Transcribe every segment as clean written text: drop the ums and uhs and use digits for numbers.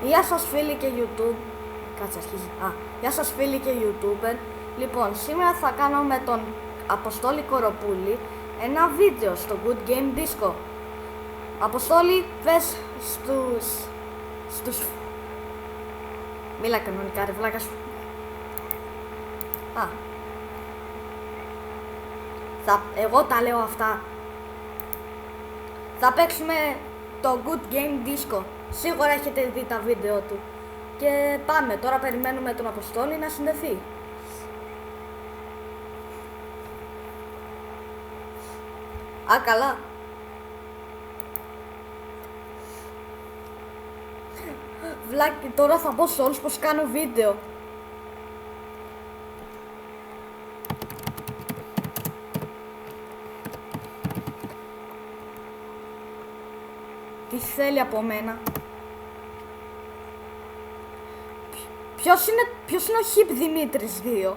Γεια σας φίλοι και YouTube. Κάτσε αρχίζει. Γεια σας φίλοι και YouTuber. Λοιπόν, σήμερα θα κάνω με τον Αποστόλη Κοροπούλη ένα βίντεο στο Good Game Disco. Αποστόλη, πες στους... Μίλα κανονικά ρε βλάκα σου. Εγώ τα λέω αυτά. Θα παίξουμε το Good Game Disco. Σίγουρα έχετε δει τα βίντεο του. Και πάμε, τώρα περιμένουμε τον Αποστόλη να συνδεθεί. Καλά. Βλάκι, τώρα θα πω σε όλους πως κάνω βίντεο. Τι θέλει από μένα? Ποιος είναι ο Χιπ Δημήτρης 2?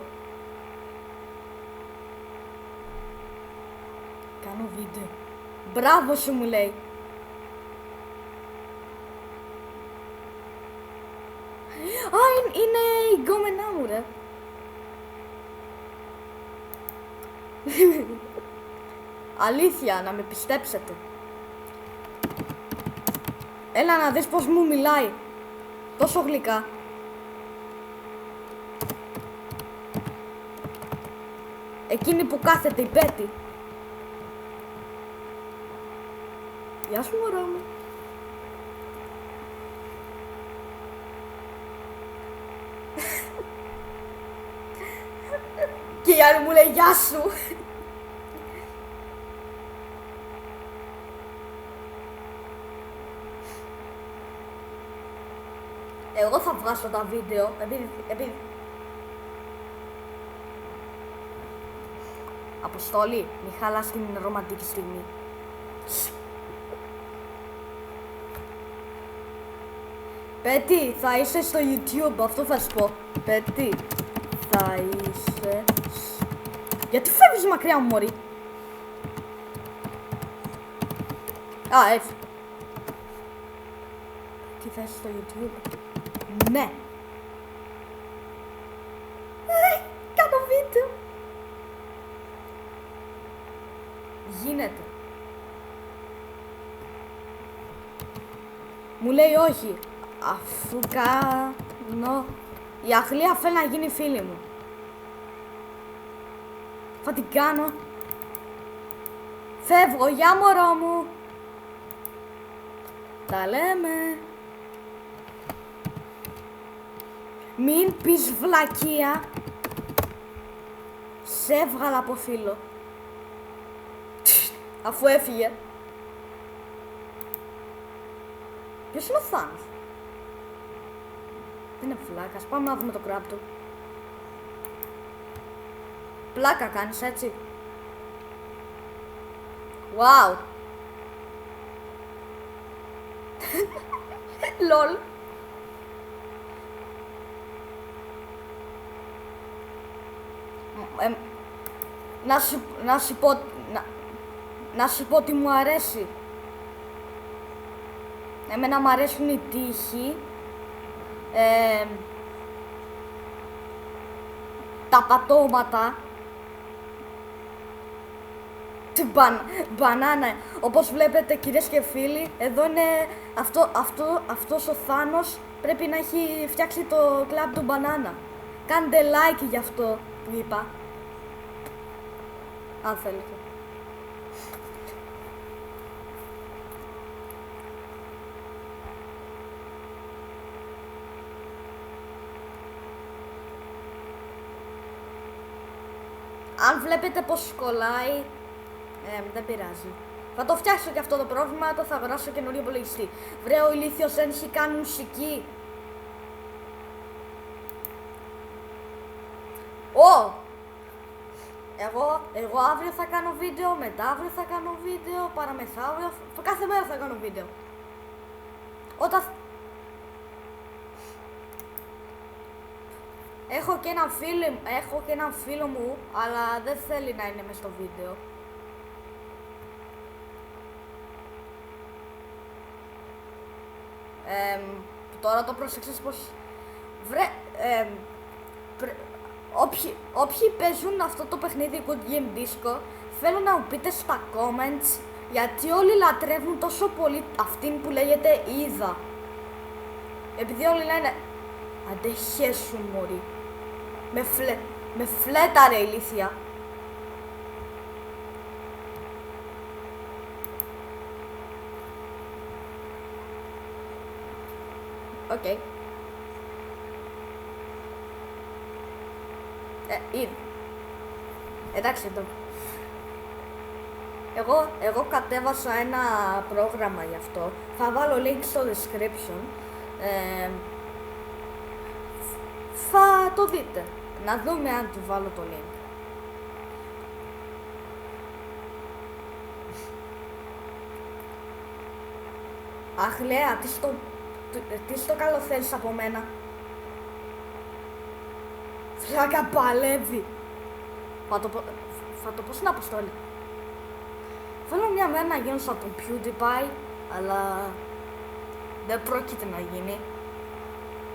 Κάνω βίντεο. Μπράβο σου, μου λέει. Είναι η γκόμενά μου ρε. Αλήθεια, να με πιστέψετε. Έλα να δεις πως μου μιλάει. Τόσο γλυκά. Εκείνη που κάθεται η Πέτη. Γεια σου μωρό μου. Και η άλλη μου λέει γεια σου. Εγώ θα βγάσω τα βίντεο, επειδή... Αποστόλη, μη χαλάς την ρομαντική στιγμή. Πέτη, θα είσαι στο YouTube, αυτό θα σου πω. Πέτη, θα είσαι... Γιατί φεύγεις μακριά μου, μωρή? Έφυγε. Τι θα είσαι στο YouTube? Ναι. Κάνω βίντεο. Γίνεται. Μου λέει όχι. Αφού κάνω... Η Αχλία θέλει να γίνει φίλη μου. Θα την κάνω. Φεύγω, γεια μωρό μου. Τα λέμε. Μην πεις βλακεία. Σε έβγαλα από φίλο. Αφού έφυγε. Ποιος είναι ο Θάνος? Δεν είναι βλάκας, πάμε να δούμε το κράπ του. Πλάκα κάνεις έτσι? Wow. Λολ. Να σου πω τι μου αρέσει. Εμένα μου αρέσουν οι τείχοι, τα πατώματα, μπανάνα. Όπως βλέπετε κυρίες και φίλοι, εδώ είναι αυτός ο Θάνος πρέπει να έχει φτιάξει το κλαμπ του μπανάνα. Κάντε like γι' αυτό που είπα. Αν θέλετε. Αν βλέπετε πως κολλάει, δεν πειράζει. Θα το φτιάξω και αυτό το πρόβλημα, το θα αγοράσω καινούριο υπολογιστή. Βρε, ο ηλίθιος δεν έχει κάνει μουσική. Εγώ αύριο θα κάνω βίντεο, μετά αύριο θα κάνω βίντεο, παραμεθαύριο, κάθε μέρα θα κάνω βίντεο. Έχω και έναν φίλο μου, αλλά δεν θέλει να είναι μες στο βίντεο. τώρα το πρόσεξες πως... Βρε... Όποιοι παίζουν αυτό το παιχνίδι Good Game Disco, θέλω να μου πείτε στα comments γιατί όλοι λατρεύουν τόσο πολύ αυτήν που λέγεται Είδα. Επειδή όλοι λένε αντέχε σου μωρί. Με φλέτα ρε ηλίθεια. Οκ. Εντάξει εδώ. Εγώ κατέβασα ένα πρόγραμμα γι' αυτό. Θα βάλω link στο description. Θα το δείτε. Να δούμε αν του βάλω το link. Αχ Λέα, τι στο καλό θέλεις από μένα. Φλάκα παλεύει. Θα το πω στην αποστόλη. Θέλω μια μέρα να γίνω σαν τον PewDiePie, αλλά δεν πρόκειται να γίνει.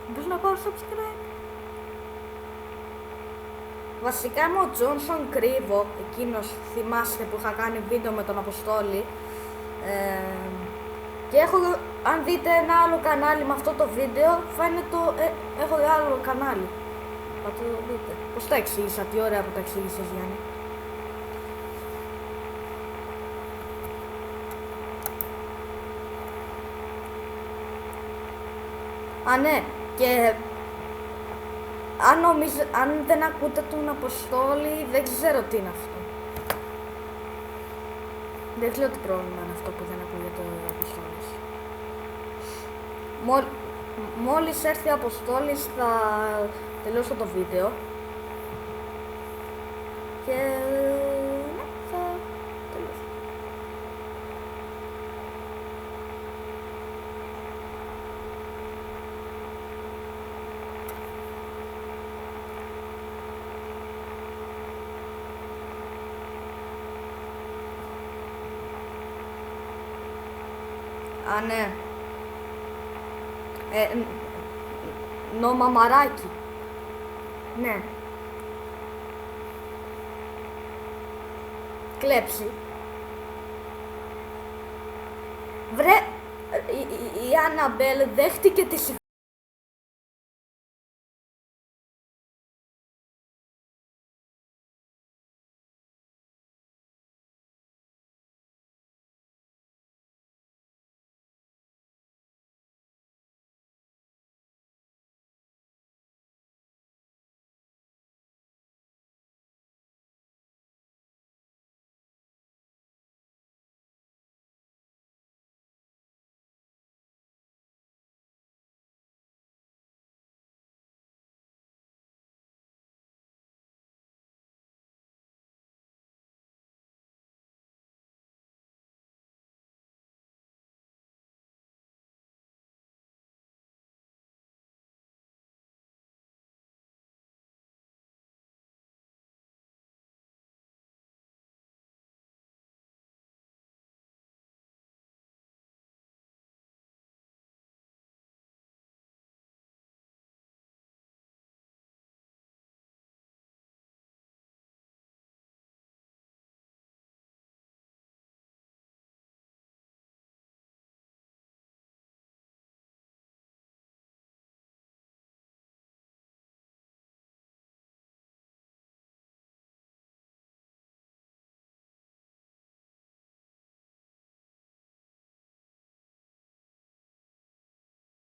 Μπορείς να πάρω subscribe. Βασικά είμαι ο Johnson Κρύβο, εκείνος θυμάστε που είχα κάνει βίντεο με τον Αποστόλη. Και έχω, αν δείτε ένα άλλο κανάλι με αυτό το βίντεο, φαίνεται έχω άλλο κανάλι. Θα το δείτε. Πώς τα εξήγησα, τι ωραία που τα εξήγησες Γιάννη. Α, ναι, και αν δεν ακούτε τον Αποστόλη, δεν ξέρω τι είναι αυτό. Δεν ξέρω τι πρόβλημα είναι αυτό που δεν ακούγεται ο Αποστόλης. Μόλις έρθει ο Αποστόλης θα τελειώσω το βίντεο. Και ναι, θα τελειώσω. Α, ναι. Νομαμαράκι. Ναι. Κλέψει. Βρε, η Αναμπέλ δέχτηκε τη